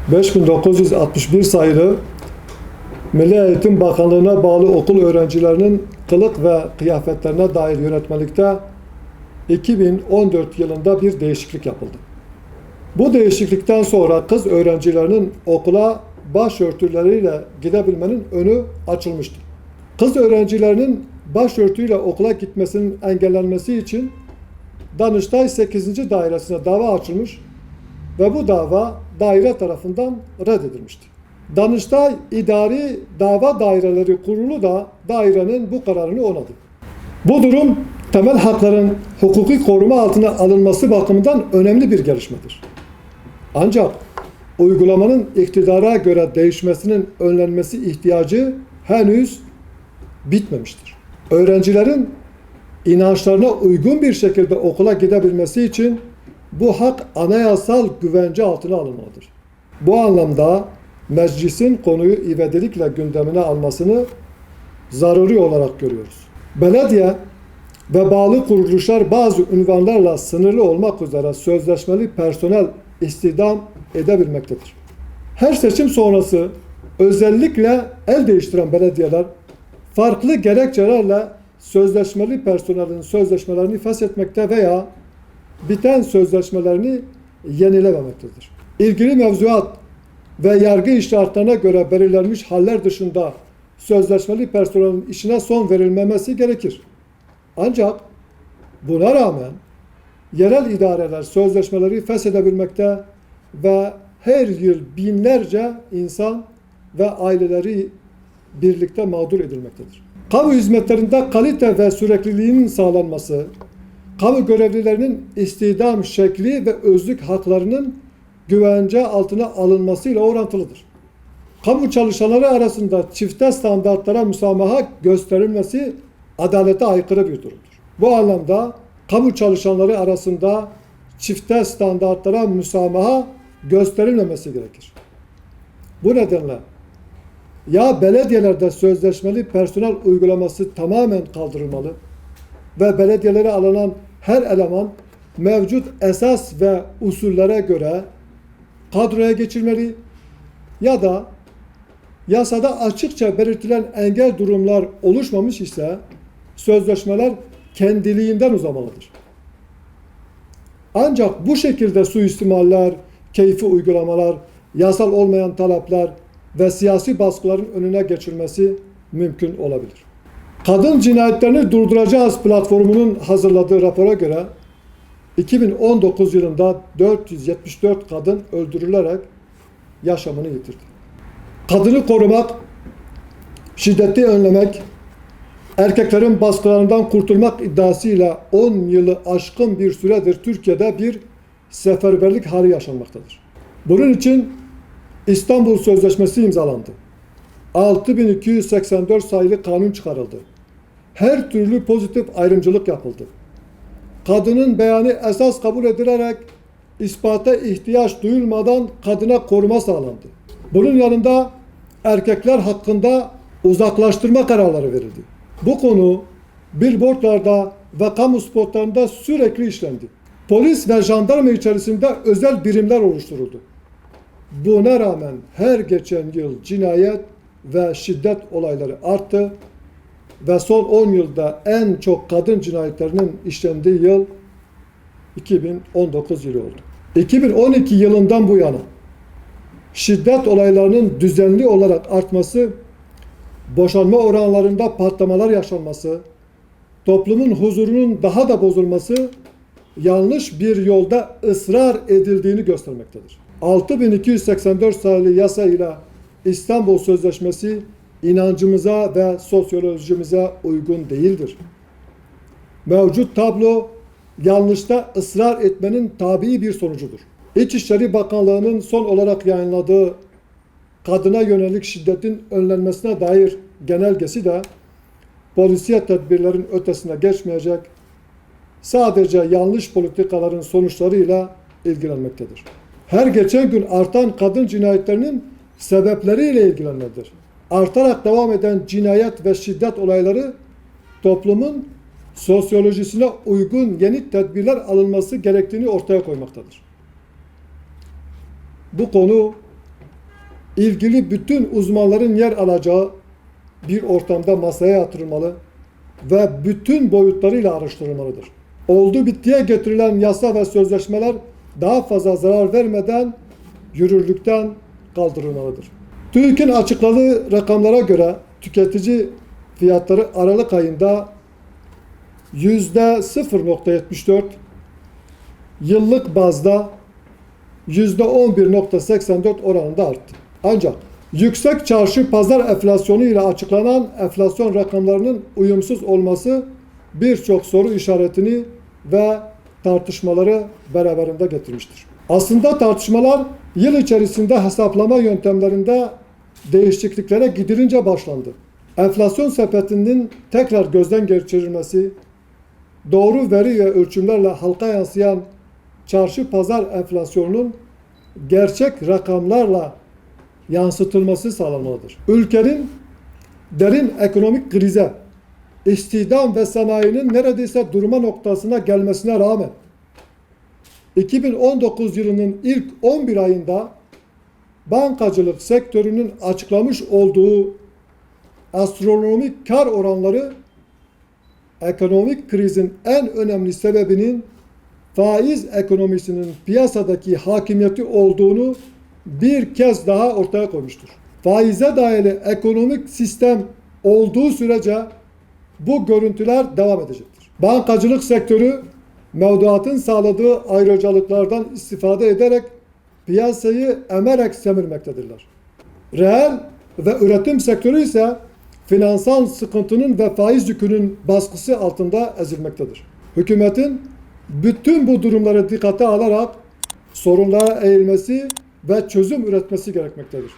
5961 sayılı Milli Eğitim Bakanlığı'na bağlı okul öğrencilerinin kılık ve kıyafetlerine dair yönetmelikte 2014 yılında bir değişiklik yapıldı. Bu değişiklikten sonra kız öğrencilerinin okula başörtüleriyle gidebilmenin önü açılmıştı. Kız öğrencilerinin başörtüyle okula gitmesinin engellenmesi için Danıştay 8. Dairesi'ne dava açılmış ve bu dava daire tarafından reddedilmişti. Danıştay İdari Dava Daireleri Kurulu da dairenin bu kararını onadı. Bu durum temel hakların hukuki koruma altına alınması bakımından önemli bir gelişmedir. Ancak uygulamanın iktidara göre değişmesinin önlenmesi ihtiyacı henüz bitmemiştir. Öğrencilerin inançlarına uygun bir şekilde okula gidebilmesi için bu hak anayasal güvence altına alınmalıdır. Bu anlamda meclisin konuyu ivedilikle gündemine almasını zaruri olarak görüyoruz. Belediye ve bağlı kuruluşlar bazı unvanlarla sınırlı olmak üzere sözleşmeli personel istihdam edebilmektedir. Her seçim sonrası özellikle el değiştiren belediyeler farklı gerekçelerle sözleşmeli personelin sözleşmelerini feshetmekte veya biten sözleşmelerini yenilememektedir. İlgili mevzuat ve yargı işaretlerine göre belirlenmiş haller dışında sözleşmeli personelin işine son verilmemesi gerekir. Ancak buna rağmen yerel idareler sözleşmeleri feshedebilmekte ve her yıl binlerce insan ve aileleri birlikte mağdur edilmektedir. Kamu hizmetlerinde kalite ve sürekliliğinin sağlanması, kamu görevlilerinin istihdam şekli ve özlük haklarının güvence altına alınmasıyla orantılıdır. Kamu çalışanları arasında çifte standartlara müsamaha gösterilmesi adalete aykırı bir durumdur. Bu anlamda kamu çalışanları arasında çifte standartlara müsamaha gösterilmemesi gerekir. Bu nedenle ya belediyelerde sözleşmeli personel uygulaması tamamen kaldırılmalı ve belediyelere alınan her eleman mevcut esas ve usullere göre kadroya geçirmeli ya da yasada açıkça belirtilen engel durumlar oluşmamış ise sözleşmeler kendiliğinden uzamalıdır. Ancak bu şekilde suistimaller, keyfi uygulamalar, yasal olmayan talepler ve siyasi baskıların önüne geçilmesi mümkün olabilir. Kadın Cinayetlerini Durduracağız platformunun hazırladığı rapora göre 2019 yılında 474 kadın öldürülerek yaşamını yitirdi. Kadını korumak, şiddeti önlemek, erkeklerin baskılarından kurtulmak iddiasıyla 10 yılı aşkın bir süredir Türkiye'de bir seferberlik hali yaşanmaktadır. Bunun için İstanbul Sözleşmesi imzalandı. 6284 sayılı kanun çıkarıldı. Her türlü pozitif ayrımcılık yapıldı. Kadının beyanı esas kabul edilerek ispata ihtiyaç duyulmadan kadına koruma sağlandı. Bunun yanında erkekler hakkında uzaklaştırma kararları verildi. Bu konu billboardlarda ve kamu spotlarında sürekli işlendi. Polis ve jandarma içerisinde özel birimler oluşturuldu. Buna rağmen her geçen yıl cinayet ve şiddet olayları arttı ve son 10 yılda en çok kadın cinayetlerinin işlendiği yıl 2019 yılı oldu. 2012 yılından bu yana şiddet olaylarının düzenli olarak artması, boşanma oranlarında patlamalar yaşanması, toplumun huzurunun daha da bozulması, yanlış bir yolda ısrar edildiğini göstermektedir. 6284 sayılı yasa ile İstanbul Sözleşmesi inancımıza ve sosyolojimize uygun değildir. Mevcut tablo yanlışta ısrar etmenin tabii bir sonucudur. İçişleri Bakanlığı'nın son olarak yayınladığı kadına yönelik şiddetin önlenmesine dair genelgesi de polisiye tedbirlerin ötesine geçmeyecek, sadece yanlış politikaların sonuçlarıyla ilgilenmektedir. Her geçen gün artan kadın cinayetlerinin sebepleriyle ilgilenmelidir. Artarak devam eden cinayet ve şiddet olayları toplumun sosyolojisine uygun yeni tedbirler alınması gerektiğini ortaya koymaktadır. Bu konu ilgili bütün uzmanların yer alacağı bir ortamda masaya yatırılmalı ve bütün boyutlarıyla araştırılmalıdır. Oldu bittiye getirilen yasa ve sözleşmeler daha fazla zarar vermeden yürürlükten kaldırılmalıdır. TÜİK'in açıkladığı rakamlara göre tüketici fiyatları Aralık ayında %0,74, yıllık bazda %11,84 oranında arttı. Ancak yüksek çarşı pazar enflasyonu ile açıklanan enflasyon rakamlarının uyumsuz olması birçok soru işaretini ve tartışmaları beraberinde getirmiştir. Aslında tartışmalar yıl içerisinde hesaplama yöntemlerinde değişikliklere gidilince başlandı. Enflasyon sepetinin tekrar gözden geçirilmesi, doğru veri ve ölçümlerle halka yansıyan çarşı pazar enflasyonunun gerçek rakamlarla yansıtılması sağlanmalıdır. Ülkenin derin ekonomik krize, istihdam ve sanayinin neredeyse durma noktasına gelmesine rağmen 2019 yılının ilk 11 ayında bankacılık sektörünün açıklamış olduğu astronomik kar oranları ekonomik krizin en önemli sebebinin faiz ekonomisinin piyasadaki hakimiyeti olduğunu bir kez daha ortaya koymuştur. Faize dayalı ekonomik sistem olduğu sürece bu görüntüler devam edecektir. Bankacılık sektörü mevduatın sağladığı ayrıcalıklardan istifade ederek piyasayı emerek semirmektedirler. Reel ve üretim sektörü ise finansal sıkıntının ve faiz yükünün baskısı altında ezilmektedir. Hükümetin bütün bu durumları dikkate alarak sorunlara eğilmesi ve çözüm üretmesi gerekmektedir.